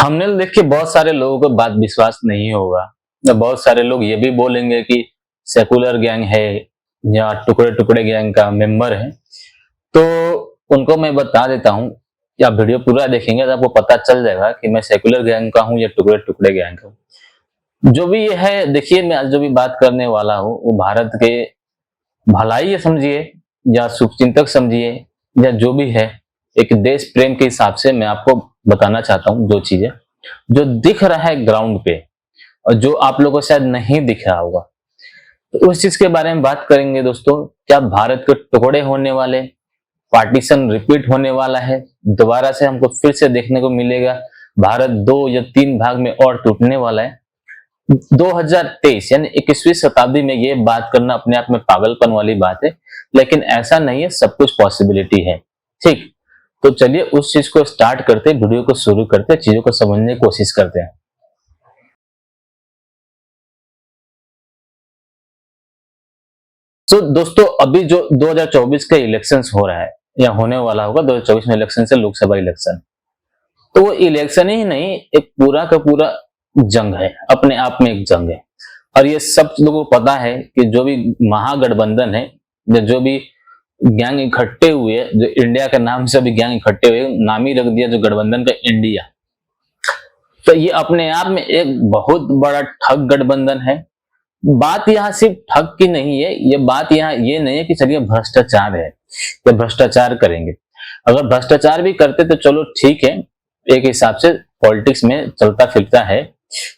Thumbnail देख के बहुत सारे लोगों को बात विश्वास नहीं होगा। बहुत सारे लोग ये भी बोलेंगे कि सेकुलर गैंग है या टुकड़े टुकड़े गैंग का मेंबर है। तो उनको मैं बता देता हूँ कि आप वीडियो पूरा देखेंगे तो आपको पता चल जाएगा कि मैं सेकुलर गैंग का हूँ या टुकड़े टुकड़े गैंग का हूँ। जो भी ये है, देखिए मैं आज जो भी बात करने वाला हूँ वो भारत के भलाई समझिए या शुभचिंतक समझिए या जो भी है, एक देश प्रेम के हिसाब से मैं आपको बताना चाहता हूँ जो चीजें जो दिख रहा है ग्राउंड पे और जो आप लोगों को शायद नहीं दिख रहा होगा। तो उस चीज के बारे में बात करेंगे दोस्तों। क्या भारत के टुकड़े होने वाले, पार्टीशन रिपीट होने वाला है, दोबारा से हमको फिर से देखने को मिलेगा भारत 2 या 3 भाग में और टूटने वाला है। 2023 यानी 21वीं शताब्दी में ये बात करना अपने आप में पागलपन वाली बात है, लेकिन ऐसा नहीं है, सब कुछ पॉसिबिलिटी है। ठीक, तो चलिए उस चीज को स्टार्ट करते, वीडियो को शुरू करते, चीजों को समझने की कोशिश करते हैं। तो दोस्तों अभी जो 2024 का इलेक्शंस हो रहा है या होने वाला होगा, 2024 में इलेक्शन से लोकसभा इलेक्शन, तो वो इलेक्शन ही नहीं, एक पूरा का पूरा जंग है, अपने आप में एक जंग है। और ये सब लोगों को पता है कि जो भी महागठबंधन है, जो भी गैंग इकट्ठे हुए, जो इंडिया के नाम से भी गैंग इकट्ठे हुए, नाम ही रख दिया जो गठबंधन का इंडिया, तो ये अपने आप में एक बहुत बड़ा ठग गठबंधन है। बात यहाँ सिर्फ ठग की नहीं है, ये बात यहाँ ये नहीं है कि चलिए भ्रष्टाचार है या भ्रष्टाचार करेंगे। अगर भ्रष्टाचार भी करते तो चलो ठीक है, एक हिसाब से पॉलिटिक्स में चलता फिरता है,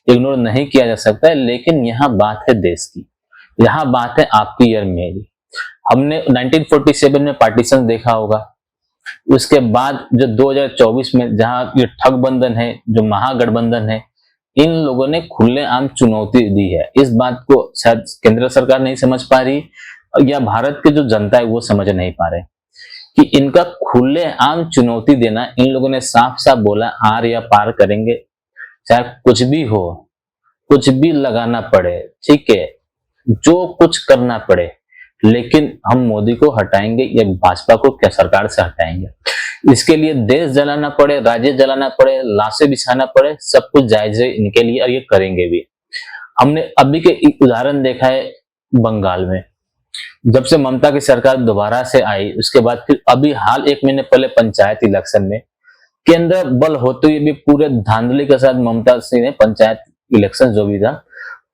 इग्नोर नहीं किया जा सकता है। लेकिन यहाँ बात है देश की, यहाँ बात है आपकी और मेरी। हमने 1947 में पार्टीशन देखा होगा, उसके बाद जो 2024 में जहाँ ये ठग बंधन है, जो महागठबंधन है, इन लोगों ने खुलेआम चुनौती दी है। इस बात को शायद केंद्र सरकार नहीं समझ पा रही या भारत की जो जनता है वो समझ नहीं पा रहे कि इनका खुलेआम चुनौती देना, इन लोगों ने साफ साफ बोला आर या पार करेंगे, चाहे कुछ भी हो, कुछ भी लगाना पड़े, ठीक है, जो कुछ करना पड़े, लेकिन हम मोदी को हटाएंगे या भाजपा को क्या सरकार से हटाएंगे। इसके लिए देश जलाना पड़े, राज्य जलाना पड़े, लाशें बिछाना पड़े, सब कुछ जायज है इनके लिए और ये करेंगे भी। हमने अभी के एक उदाहरण देखा है बंगाल में, जब से ममता की सरकार दोबारा से आई, उसके बाद फिर अभी हाल 1 महीने पहले पंचायत इलेक्शन में केंद्र बल होते हुए भी पूरे धांधली के साथ ममता सिंह ने पंचायत इलेक्शन जो भी था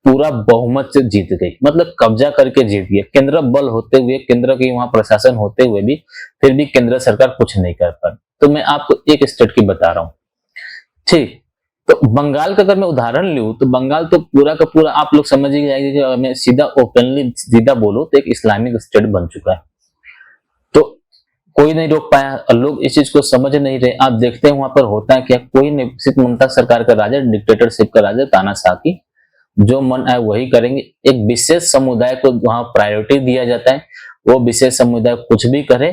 पूरा बहुमत से जीत गई, मतलब कब्जा करके जीत गई। केंद्र बल होते हुए, केंद्र की वहां प्रशासन होते हुए भी फिर भी केंद्र सरकार कुछ नहीं कर पाई। तो मैं आपको एक स्टेट की बता रहा हूँ, ठीक। तो बंगाल का अगर मैं उदाहरण लूं तो बंगाल तो पूरा का पूरा आप लोग समझ ही जाएंगे कि मैं सीधा ओपनली सीधा बोलूं तो एक इस्लामिक स्टेट बन चुका है। तो कोई नहीं रोक पाया और लोग इस चीज को समझ नहीं रहे। आप देखते हैं वहां पर होता है क्या, कोई नहीं, सिर्फ ममता सरकार का राजा, डिक्टेटरशिप का राजा, तानाशाह की जो मन आए वही करेंगे। एक विशेष समुदाय को वहां प्रायोरिटी दिया जाता है, वो विशेष समुदाय कुछ भी करे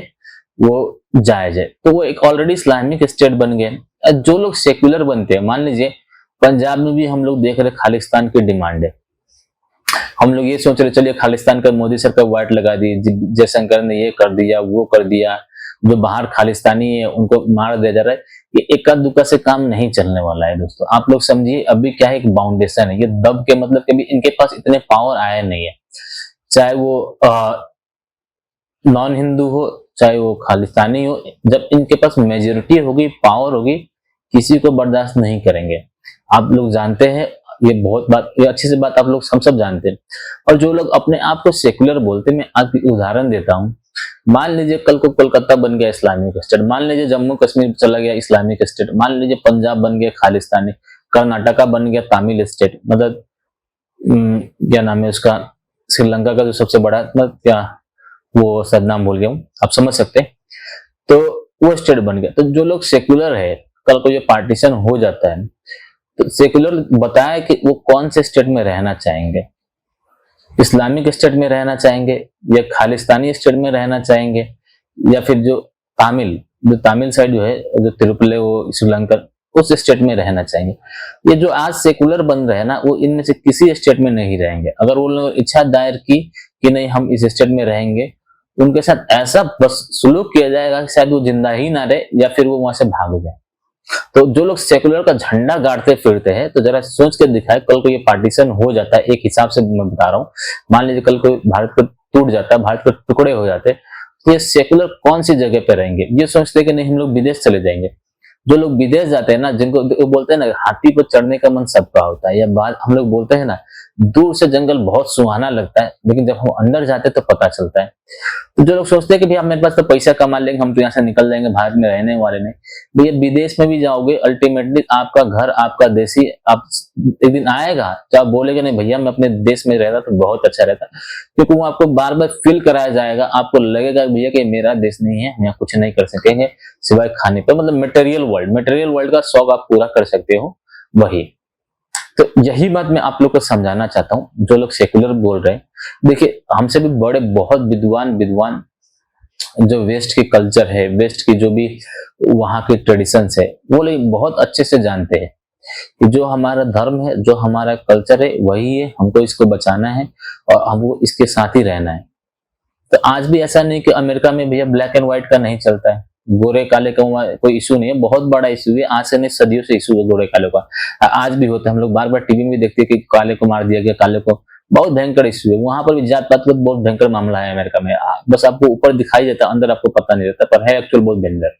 वो जायज है। तो वो एक ऑलरेडी इस्लामिक स्टेट बन गए। जो लोग सेक्युलर बनते हैं, मान लीजिए पंजाब में भी हम लोग देख रहे खालिस्तान की डिमांड है, हम लोग ये सोच रहे चलिए खालिस्तान का मोदी सरकार वाइट लगा दी, जयशंकर ने ये कर दिया वो कर दिया, जो बाहर खालिस्तानी है उनको मार दिया जा रहा है। ये इक्का दुक्का से काम नहीं चलने वाला है दोस्तों। आप लोग समझिए अभी क्या है, एक बाउंडेशन है, ये दब के, मतलब कभी इनके पास इतने पावर आया नहीं है, चाहे वो नॉन हिंदू हो चाहे वो खालिस्तानी हो। जब इनके पास मेजोरिटी होगी, पावर होगी, किसी को बर्दाश्त नहीं करेंगे। आप लोग जानते हैं, ये बहुत बात, ये अच्छी सी बात आप लोग हम सब जानते हैं। और जो लोग अपने आप को सेक्युलर बोलते हैं, मैं आज उदाहरण देता हूँ। मान लीजिए कल को कोलकाता बन गया इस्लामिक स्टेट, मान लीजिए जम्मू कश्मीर चला गया इस्लामिक स्टेट, मान लीजिए पंजाब बन गया खालिस्तानी, कर्नाटका बन गया तमिल स्टेट, मतलब क्या नाम है उसका, श्रीलंका का जो सबसे बड़ा, मतलब क्या वो शायद नाम भूल गया हूँ, आप समझ सकते हैं। तो वो स्टेट बन गया। तो जो लोग सेक्युलर है, कल को ये पार्टीशन हो जाता है तो सेक्युलर बताया कि वो कौन से स्टेट में रहना चाहेंगे, इस्लामिक स्टेट में रहना चाहेंगे या खालिस्तानी स्टेट में रहना चाहेंगे, या फिर जो तमिल साइड जो है, जो तिरुपले वो श्रीलंका, उस स्टेट में रहना चाहेंगे। ये जो आज सेकुलर बन रहे हैं ना, वो इनमें से किसी स्टेट में नहीं रहेंगे। अगर वो लोग इच्छा दायर की कि नहीं हम इस स्टेट में रहेंगे, उनके साथ ऐसा बस सुलूक किया जाएगा कि शायद वो जिंदा ही ना रहे या फिर वो वहां से भाग जाए। तो जो लोग सेकुलर का झंडा गाड़ते फिरते हैं, तो जरा सोच के दिखाए, कल को ये पार्टीशन हो जाता है, एक हिसाब से मैं बता रहा हूँ, मान लीजिए कल को भारत को टूट जाता है, भारत के टुकड़े हो जाते, तो ये सेकुलर कौन सी जगह पे रहेंगे? ये सोचते कि नहीं हम लोग विदेश चले जाएंगे। जो लोग विदेश जाते हैं ना, जिनको वो बोलते हैं ना हाथी पर चढ़ने का मन सबका होता है, या बात हम लोग बोलते हैं ना, दूर से जंगल बहुत सुहाना लगता है, लेकिन जब हम अंदर जाते हैं तो पता चलता है। तो जो लोग सोचते हैं कि भैया मेरे पास तो पैसा कमा लेंगे, हम तो यहाँ से निकल जाएंगे, भारत में रहने वाले नहीं, भैया विदेश में भी जाओगे, अल्टीमेटली आपका घर आपका देश ही आप एक दिन आएगा, तो आप बोलेगे नहीं भैया मैं अपने देश में रहता तो बहुत अच्छा रहता, क्योंकि वो आपको बार बार फील कराया जाएगा, आपको लगेगा भैया कि मेरा देश नहीं है, हम यहाँ कुछ नहीं कर सकेंगे सिवाय खाने पे, मतलब मटेरियल वर्ल्ड का शौक आप पूरा कर सकते हो वही। तो यही बात मैं आप लोग को समझाना चाहता हूँ, जो लोग सेकुलर बोल रहे हैं। देखिए हमसे भी बड़े बहुत विद्वान विद्वान जो वेस्ट की कल्चर है, वेस्ट की जो भी वहाँ की ट्रेडिशंस है, वो लोग बहुत अच्छे से जानते हैं कि जो हमारा धर्म है, जो हमारा कल्चर है वही है, हमको इसको बचाना है और हमको इसके साथ ही रहना है। तो आज भी ऐसा नहीं कि अमेरिका में भैया ब्लैक एंड व्हाइट का नहीं चलता है, गोरे काले का कोई इशू नहीं है, बहुत बड़ा इशू है, आज से नहीं सदियों से इशू है गोरे काले का, आज भी होता है। हम लोग बार बार टीवी में भी देखते हैं कि काले को मार दिया गया, काले को, बहुत भयंकर इशू है, वहां पर भी जात पात का बहुत भयंकर मामला है अमेरिका में। बस आपको ऊपर दिखाई देता है, अंदर आपको पता नहीं रहता, पर है एक्चुअल बहुत भयंकर।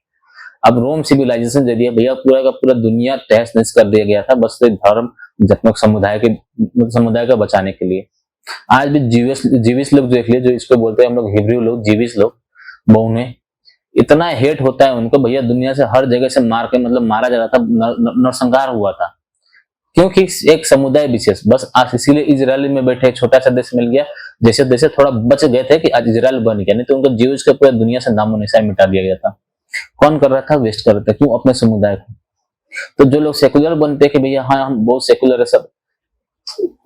अब रोम सिविलाइजेशन जरिए भैया पूरा का पूरा दुनिया तहस नहस कर दिया गया था, बस धर्म जत्नक समुदाय का बचाने के लिए। आज भी जीविस लोग देख लिए, जो इसको बोलते हैं हम लोग हिब्रू लोग, जीविस लोग, बहुने इतना हेट होता है उनको भैया, दुनिया से हर जगह से मार के मतलब मारा जा रहा था, नरसंहार हुआ था, क्योंकि एक समुदाय विशेष, बस आज इसीलिए इजराइल में बैठे एक छोटा सा देश मिल गया, जैसे जैसे थोड़ा बच गए थे कि आज इजराइल बन गया, नहीं तो उनको जीविस के पूरे दुनिया से नामो निशान मिटा दिया गया था। कौन कर रहा था? वेस्ट कर रहा था, क्यों? अपने समुदाय को। तो जो लोग सेकुलर बनते हैं कि भैया हाँ हम बहुत सेकुलर है सब,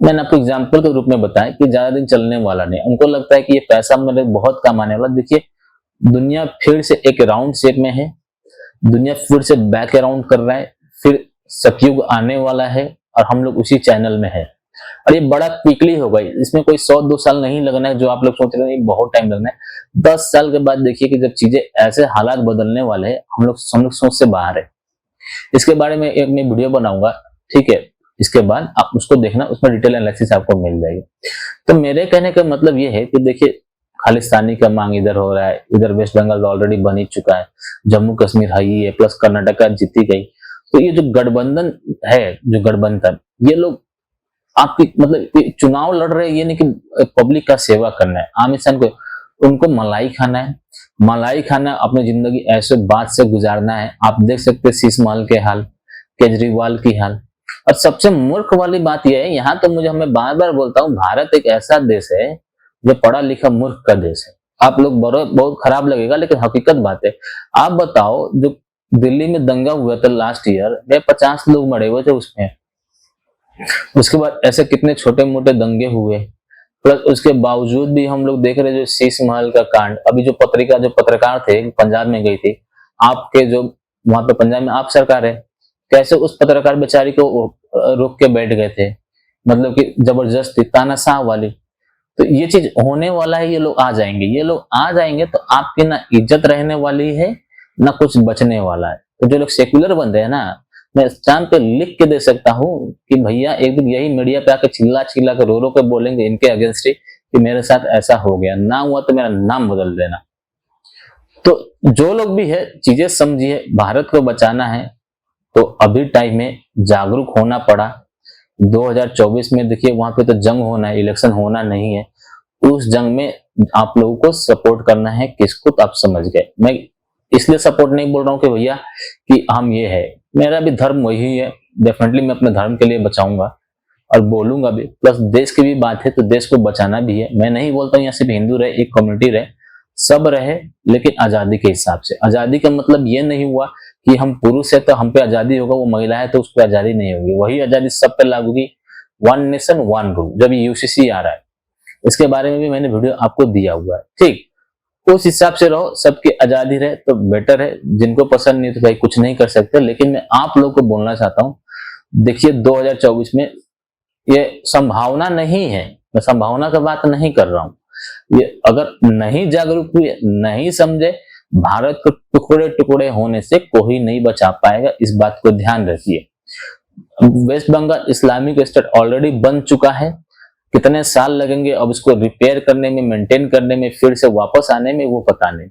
मैंने आपको एग्जाम्पल के रूप में बताया कि ज्यादा दिन चलने वाला नहीं, उनको लगता है कि ये पैसा मेरे बहुत कम आने वाला। देखिए दुनिया फिर से एक राउंड शेप में है, दुनिया फिर से बैक अराउंड कर रहा है, फिर सतयुग आने वाला है और हम लोग उसी चैनल में है, और ये बड़ा क्विकली होगा, इसमें कोई 100-2 साल नहीं लगना है, जो आप लोग सोच रहे हैं बहुत टाइम लगना है। 10 साल के बाद देखिए कि जब चीजें ऐसे हालात बदलने वाले हैं, हम लोग सोच से बाहर है। इसके बारे में एक मैं वीडियो बनाऊंगा, ठीक है, इसके बाद आप उसको देखना, उसमें डिटेल एनालिसिस आपको मिल जाएगी। तो मेरे कहने का मतलब ये है कि देखिए खालिस्तानी का मांग इधर हो रहा है, इधर वेस्ट बंगाल ऑलरेडी बन ही चुका है, जम्मू कश्मीर है ही है, प्लस कर्नाटका जीती गई। तो ये जो गठबंधन है, जो गठबंधन, ये लोग आपकी मतलब चुनाव लड़ रहे हैं, ये नहीं कि पब्लिक का सेवा करना है, आम इंसान को उनको मलाई खाना है, मलाई खाना, अपनी जिंदगी ऐसे बात से गुजारना है। आप देख सकते हैं शीश महल के हाल, केजरीवाल की हाल। और सबसे मूर्ख वाली बात यह है, यहाँ तो मुझे हमें बार बार बोलता हूँ, भारत एक ऐसा देश है जो पढ़ा लिखा मूर्ख का देश है। आप लोग बहुत खराब लगेगा, लेकिन हकीकत बात है। आप बताओ, जो दिल्ली में दंगा हुआ था लास्ट ईयर, 50 लोग मरे हुए थे उसमें, उसके बाद ऐसे कितने छोटे मोटे दंगे हुए, प्लस उसके बावजूद भी हम लोग देख रहे जो शीश महल का कांड, अभी जो पत्रकार थे पंजाब में गई थी, आपके जो वहां पे पंजाब में आप सरकार है, कैसे उस पत्रकार बेचारी को रोक के बैठ गए थे, मतलब कि जबरदस्ती तानाशाह वाली। तो ये चीज होने वाला है, ये लोग आ जाएंगे, ये लोग आ जाएंगे तो आपकी ना इज्जत रहने वाली है, ना कुछ बचने वाला है। तो जो लोग सेक्युलर बन रहे हैं ना, मैं स्टैंप पे लिख के दे सकता हूँ कि भैया एक दिन यही मीडिया पे आके चिल्ला चिल्ला के रो रो के बोलेंगे इनके अगेंस्ट कि मेरे साथ ऐसा हो गया, ना हुआ तो मेरा नाम बदल देना। तो जो लोग भी है चीजें समझिए, भारत को बचाना है तो अभी टाइम में जागरूक होना पड़ा। 2024 में देखिए वहां पे तो जंग होना है, इलेक्शन होना नहीं है, उस जंग में आप लोगों को सपोर्ट करना है, किसको तो आप समझ गए। मैं इसलिए सपोर्ट नहीं बोल रहा हूँ कि भैया कि हम ये है, मेरा भी धर्म वही है, डेफिनेटली मैं अपने धर्म के लिए बचाऊंगा और बोलूंगा भी, प्लस देश की भी बात है तो देश को बचाना भी है। मैं नहीं बोलता हूँ यहाँ सिर्फ हिंदू रहे, एक कम्युनिटी रहे, सब रहे, लेकिन आजादी के हिसाब से। आजादी का मतलब ये नहीं हुआ कि हम पुरुष है तो हम पे आजादी होगा, वो महिला है तो उस पर आजादी नहीं होगी, वही आजादी सब पे लागू होगी। वन नेशन वन रूल, जब यूसीसी आ रहा है, इसके बारे में भी मैंने वीडियो आपको दिया हुआ है, ठीक, उस हिसाब से रहो, सबकी आजादी रहे तो बेटर है। जिनको पसंद नहीं तो भाई कुछ नहीं कर सकते, लेकिन मैं आप लोगों को बोलना चाहता हूँ, देखिए 2024 में ये संभावना नहीं है, मैं संभावना का बात नहीं कर रहा हूँ, ये अगर नहीं जागरूक हुए, नहीं समझे, भारत को टुकड़े टुकड़े होने से कोई नहीं बचा पाएगा, इस बात को ध्यान रखिए। West Bengal Islamic state already बन चुका है, कितने साल लगेंगे अब इसको रिपेयर करने में, मेंटेन करने में, फिर से वापस आने में, वो पता नहीं।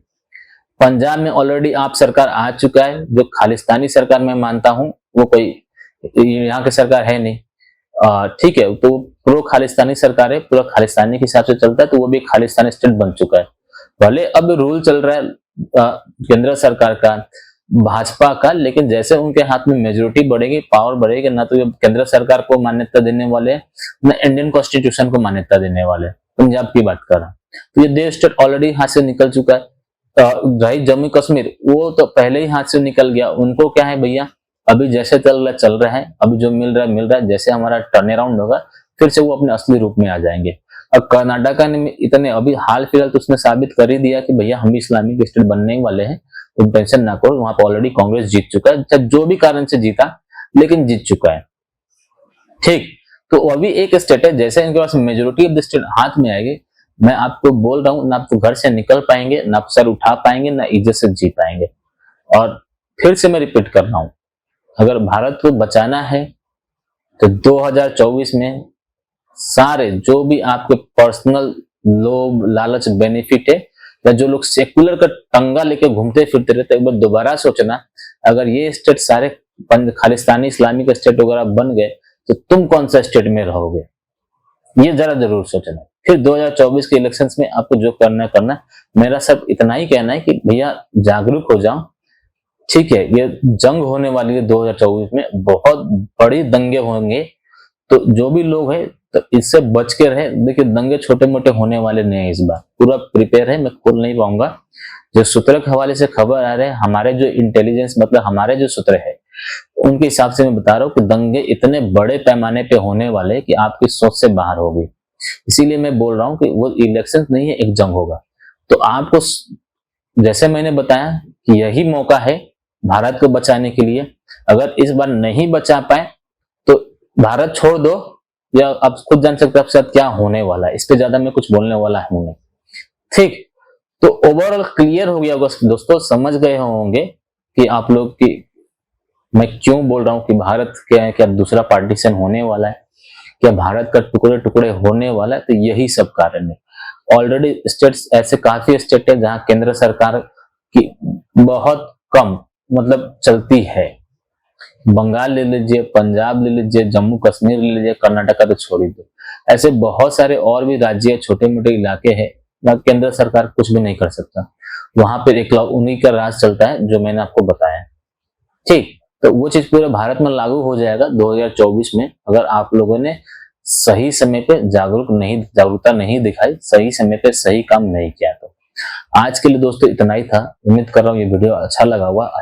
पंजाब में ऑलरेडी आप सरकार आ चुका है, जो खालिस्तानी सरकार मैं मानता हूं, वो कोई यहाँ की सरकार है नहीं। ठीक है, तो प्रो खालिस्तानी सरकार है, पूरा खालिस्तानी के हिसाब से चलता है, तो वो भी खालिस्तानी स्टेट बन चुका है। भले अब रूल चल रहा है केंद्र सरकार का, भाजपा का, लेकिन जैसे उनके हाथ में मेजोरिटी बढ़ेगी, पावर बढ़ेगी ना, तो ये केंद्र सरकार को मान्यता देने वाले ना इंडियन कॉन्स्टिट्यूशन को मान्यता देने वाले। पंजाब की बात कर रहा हूं, तो ये देश स्टेट ऑलरेडी हाथ से निकल चुका है। रही जम्मू कश्मीर, वो तो पहले ही हाथ से निकल गया, उनको क्या है भैया, अभी जैसे चल रहा है, अभी जो मिल रहा है, जैसे हमारा टर्न अराउंड होगा फिर से वो अपने असली रूप में आ जाएंगे। और कर्नाटका ने इतने अभी हाल फिलहाल तो उसने साबित कर ही दिया कि भैया हम भी इस्लामिक स्टेट बनने वाले हैं, तो टेंशन ना करो, वहां पर ऑलरेडी कांग्रेस जीत चुका है, चाहे जो भी कारण से जीता, लेकिन जीत चुका है। ठीक, तो अभी एक स्टेट है, जैसे इनके पास मेजोरिटी ऑफ द स्टेट हाथ में आएगी, मैं आपको बोल रहा हूं, ना आप तो घर से निकल पाएंगे, ना आप सर उठा पाएंगे, ना इज्जत से जी पाएंगे। और फिर से मैं रिपीट कर रहा हूं, अगर भारत को बचाना है तो 2024 में सारे जो भी आपके पर्सनल लोभ लालच बेनिफिट है, या जो लोग सेकुलर का टंगा लेके घूमते फिरते रहते, एक बार दोबारा सोचना, अगर ये स्टेट सारे खालिस्तानी इस्लामिक स्टेट वगैरह बन गए तो तुम कौन सा स्टेट में रहोगे, ये जरा जरूर सोचना। फिर 2024 के इलेक्शंस में आपको जो करना, मेरा सब इतना ही कहना है कि भैया जागरूक हो जाओ। ठीक है, ये जंग होने वाली है 2024 में, बहुत बड़ी दंगे होंगे, तो जो भी लोग हैं तो इससे बच के रहे। देखिए, दंगे छोटे मोटे होने वाले नहीं है, इस बार पूरा प्रिपेयर है, मैं खोल नहीं पाऊंगा। जो सूत्र के हवाले से खबर आ रहे हैं, हमारे जो इंटेलिजेंस मतलब हमारे जो सूत्र है उनके हिसाब से मैं बता रहा हूँ कि दंगे इतने बड़े पैमाने पे होने वाले कि आपकी सोच से बाहर होगी। इसीलिए मैं बोल रहा हूँ कि वो इलेक्शन नहीं है, एक जंग होगा। तो आपको जैसे मैंने बताया कि यही मौका है भारत को बचाने के लिए। अगर इस बार नहीं बचा पाए तो भारत छोड़ दो, या आप खुद जान सकते हैं आपके साथ क्या होने वाला है, इस पे ज्यादा मैं कुछ बोलने वाला हूं नहीं। ठीक, तो ओवरऑल क्लियर हो गया होगा दोस्तों, समझ गए होंगे कि आप लोग की मैं क्यों बोल रहा हूं कि भारत क्या दूसरा पार्टीशन होने वाला है, क्या भारत का टुकड़े टुकड़े होने वाला है। तो यही सब कारण है। ऑलरेडी स्टेट्स ऐसे काफी स्टेट है जहां केंद्र सरकार की बहुत कम मतलब चलती है। बंगाल ले लीजिए, पंजाब ले लीजिए, जम्मू कश्मीर ले लीजिए, कर्नाटका तो छोड़ ही दो, ऐसे बहुत सारे और भी राज्य छोटे मोटे इलाके हैं ना, केंद्र सरकार कुछ भी नहीं कर सकता, वहां पर एक उन्हीं का राज चलता है जो मैंने आपको बताया। ठीक, तो वो चीज पूरे भारत में लागू हो जाएगा 2024 में, अगर आप लोगों ने सही समय पे जागरूकता नहीं दिखाई, सही समय पे सही काम नहीं किया। तो आज के लिए दोस्तों इतना ही था, उम्मीद कर रहा हूँ ये वीडियो अच्छा लगा होगा।